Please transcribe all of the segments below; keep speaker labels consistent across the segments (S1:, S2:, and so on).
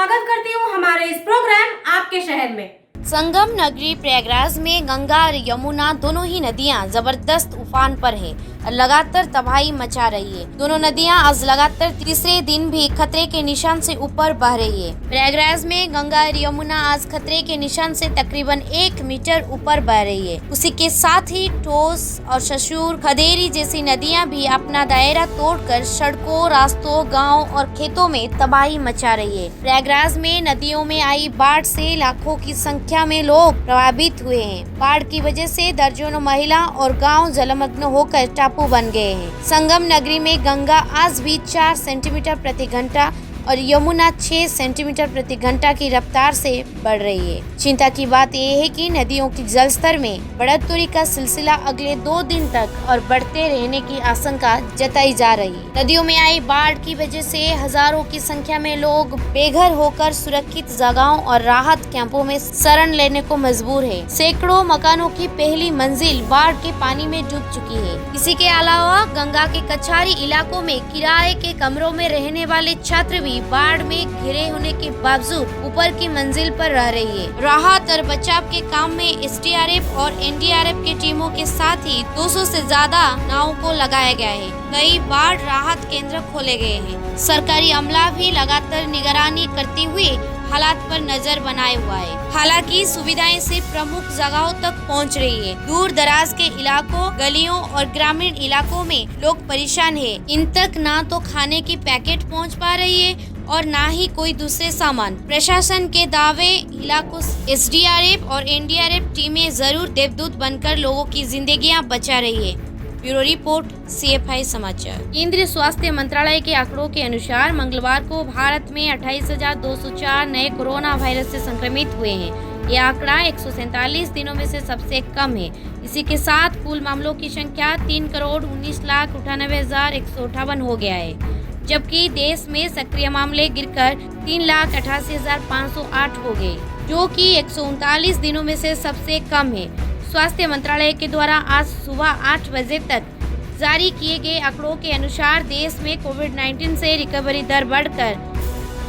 S1: स्वागत करती हूँ हमारे इस प्रोग्राम आपके शहर में।
S2: संगम नगरी प्रयागराज में गंगा और यमुना दोनों ही नदियां जबरदस्त उफान पर है और लगातार तबाही मचा रही है। दोनों नदियां आज लगातार तीसरे दिन भी खतरे के निशान से ऊपर बह रही है। प्रयागराज में गंगा और यमुना आज खतरे के निशान से तकरीबन 1 मीटर ऊपर बह रही है। उसी के साथ ही टोस और ससुर, खदेरी जैसी नदियां भी अपना दायरा तोड़कर सड़कों, रास्तों, गाँव और खेतों में तबाही मचा रही है। प्रयागराज में नदियों में आई बाढ़ से लाखों की संख्या में लोग प्रभावित हुए हैं। बाढ़ की वजह से दर्जनों महिला और गांव जलमग्न होकर टापू बन गए हैं। संगम नगरी में गंगा आज भी 4 सेंटीमीटर प्रति घंटा और यमुना 6 सेंटीमीटर प्रति घंटा की रफ्तार से बढ़ रही है। चिंता की बात यह है कि नदियों की जल स्तर में बढ़ोतरी का सिलसिला अगले 2 दिन तक और बढ़ते रहने की आशंका जताई जा रही है। नदियों में आई बाढ़ की वजह से हजारों की संख्या में लोग बेघर होकर सुरक्षित जगहों और राहत कैंपों में शरण लेने को मजबूर है। सैकड़ों मकानों की पहली मंजिल बाढ़ के पानी में डूब चुकी है। इसी के अलावा गंगा के कछारी इलाकों में किराए के कमरों में रहने वाले छात्र भी बाढ़ में घिरे होने के बावजूद ऊपर की मंजिल पर रह रही है। राहत और बचाव के काम में एसडीआरएफ और एनडीआरएफ की टीमों के साथ ही 200 से ज्यादा नावों को लगाया गया है। कई बाढ़ राहत केंद्र खोले गए हैं। सरकारी अमला भी लगातार निगरानी करते हुए हालात पर नजर बनाए हुआ है। हालांकि सुविधाएं सिर्फ प्रमुख जगहों तक पहुंच रही है। दूर दराज के इलाकों, गलियों और ग्रामीण इलाकों में लोग परेशान हैं। इन तक ना तो खाने की पैकेट पहुंच पा रही है और ना ही कोई दूसरे सामान। प्रशासन के दावे इलाकों एसडीआरएफ और एनडीआरएफ टीमें जरूर देवदूत बनकर लोगों की जिंदगियां बचा रही है। ब्यूरो रिपोर्ट, CFI समाचार। केंद्रीय स्वास्थ्य मंत्रालय के आंकड़ों के अनुसार मंगलवार को भारत में 28,204 नए कोरोना वायरस से संक्रमित हुए हैं। यह आंकड़ा 147 दिनों में से सबसे कम है। इसी के साथ कुल मामलों की संख्या 3,19,98,158 हो गया है, जबकि देश में सक्रिय मामले गिरकर 3,88,508 हो गए, जो कि 139 दिनों में से सबसे कम है। स्वास्थ्य मंत्रालय के द्वारा आज सुबह 8 बजे तक जारी किए गए आंकड़ों के अनुसार देश में कोविड-19 से रिकवरी दर बढ़कर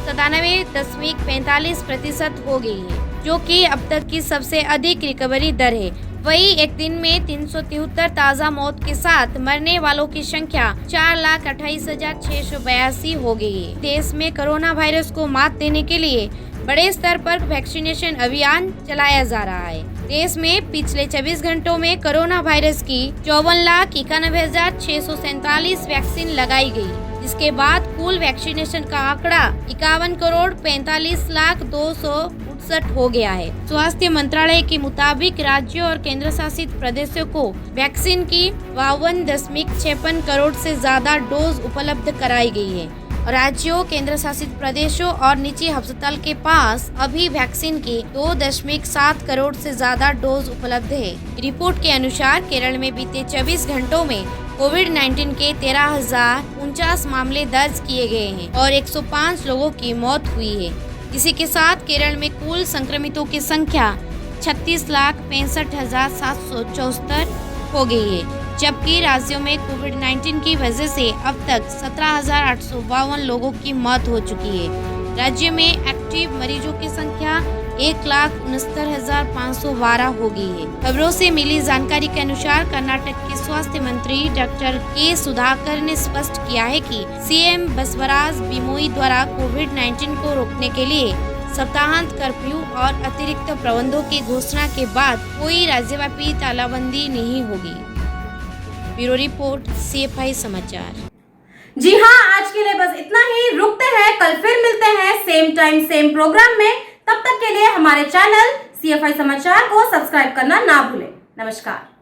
S2: 97.45% हो गई है, जो कि अब तक की सबसे अधिक रिकवरी दर है। वहीं एक दिन में 373 ताज़ा मौत के साथ मरने वालों की संख्या 4,28,682 हो गई है। देश में कोरोना वायरस को मात देने के लिए बड़े स्तर पर वैक्सीनेशन अभियान चलाया जा रहा है। देश में पिछले 24 घंटों में कोरोना वायरस की 54,91,647 वैक्सीन लगाई गई, जिसके बाद कुल वैक्सीनेशन का आंकड़ा 51,45,02,68 हो गया है। स्वास्थ्य मंत्रालय के मुताबिक राज्यों और केंद्र शासित प्रदेशों को वैक्सीन की 52.56 करोड़ से ज्यादा डोज उपलब्ध कराई गई है। राज्यों, केंद्र शासित प्रदेशों और निजी अस्पताल के पास अभी वैक्सीन की 2.7 करोड़ से ज्यादा डोज उपलब्ध है। रिपोर्ट के अनुसार केरल में बीते 24 घंटों में कोविड-19 के 13,049 मामले दर्ज किए गए हैं और 105 लोगों की मौत हुई है। इसी के साथ केरल में कुल संक्रमितों की संख्या 36,65,774 हो गई है, जबकि राज्यों में कोविड-19 की वजह से अब तक 17,852 लोगों की मौत हो चुकी है। राज्य में एक्टिव मरीजों की संख्या 1,69,512 हो गई है। खबरों से मिली जानकारी के अनुसार कर्नाटक के स्वास्थ्य मंत्री डॉक्टर के सुधाकर ने स्पष्ट किया है कि CM बसवराज बोम्मई द्वारा कोविड-19 को रोकने के लिए सप्ताहांत कर्फ्यू और अतिरिक्त प्रबंधों की घोषणा के बाद कोई राज्यव्यापी तालाबंदी नहीं होगी। ब्यूरो रिपोर्ट, CFI समाचार।
S1: जी हाँ, आज के लिए बस इतना ही। रुकते हैं, कल फिर मिलते हैं सेम टाइम सेम प्रोग्राम में। तब तक के लिए हमारे चैनल CFI समाचार को सब्सक्राइब करना ना भूलें। नमस्कार।